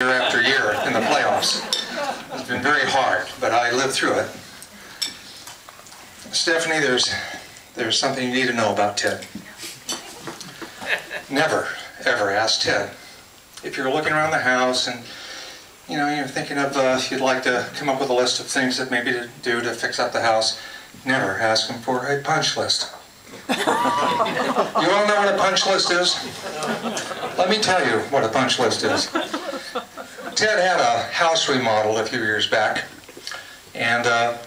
year after year in the playoffs. It's been very hard, but I lived through it. Stephanie, there's something you need to know about Ted. Never, ever ask Ted. If you're looking around the house and you're thinking of you'd like to come up with a list of things that maybe to do to fix up the house, never ask him for a punch list. You all know what a punch list is? Let me tell you what a punch list is. Ted had a house remodel a few years back, and as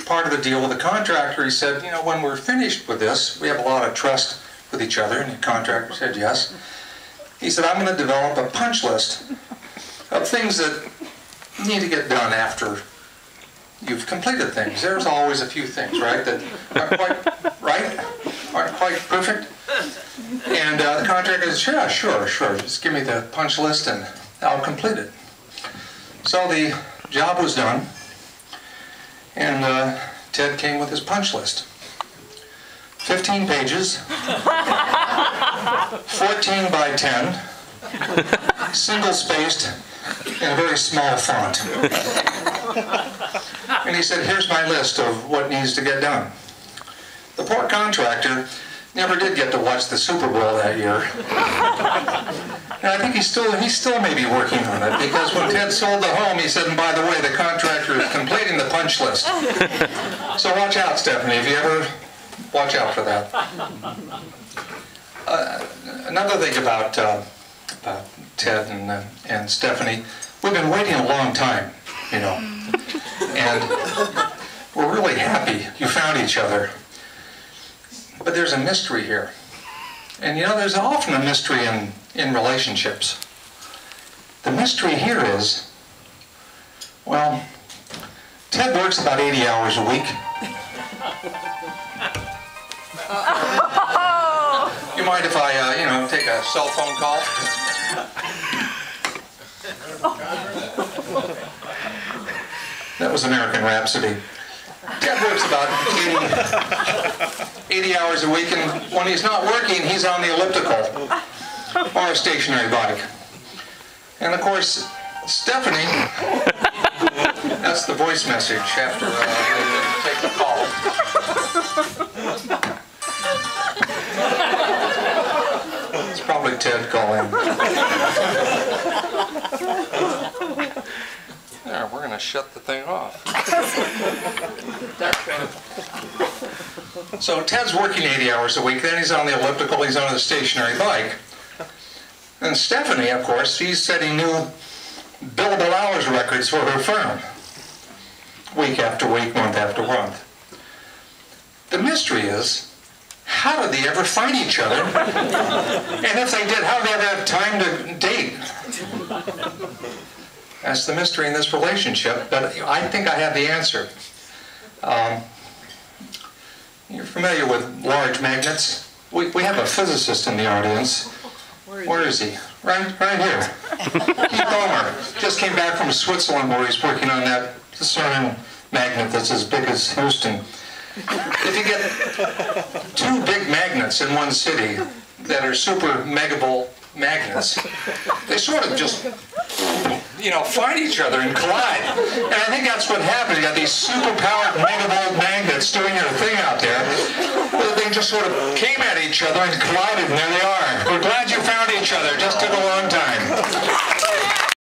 part of the deal with the contractor, he said, when we're finished with this, we have a lot of trust with each other, and the contractor said yes. He said, I'm going to develop a punch list of things that need to get done after you've completed things. There's always a few things, right, that aren't quite right, aren't quite perfect. And the contractor said, yeah, sure, just give me the punch list and I'll complete it. So the job was done, and Ted came with his punch list. 15 pages, 14 by 10, single-spaced, in a very small font. And he said, here's my list of what needs to get done. The poor contractor never did get to watch the Super Bowl that year. And I think he still may be working on it, because when Ted sold the home, he said, and by the way, the contractor is completing the punch list. So watch out, Stephanie, if you ever watch out for that. Another thing about Ted and Stephanie, we've been waiting a long time, and we're really happy you found each other. But there's a mystery here. And there's often a mystery in relationships. The mystery here is, well, Ted works about 80 hours a week. You mind if I, take a cell phone call? That was American Rhapsody. Ted works about 80 hours a week, and when he's not working, he's on the elliptical or a stationary bike. And of course, Stephanie, that's the voice message after they take the call. It's probably Ted calling. There, we're going to shut the thing off. So Ted's working 80 hours a week, then he's on the elliptical, he's on a stationary bike. And Stephanie, of course, she's setting new billable hours records for her firm. Week after week, month after month. The mystery is, how did they ever find each other? And if they did, how did they ever have time to date? That's the mystery in this relationship, but I think I have the answer. You're familiar with large magnets? We have a physicist in the audience. Where is he? Right here. Keith Ballmer just came back from Switzerland, where he's working on that CERN magnet that's as big as Houston. If you get two big magnets in one city that are super megavolt magnets, they sort of just find each other and collide. And I think that's what happened. You got these super-powered megavolt magnets doing their thing out there. They just sort of came at each other and collided, and there they are. We're glad you found each other. It just took a long time.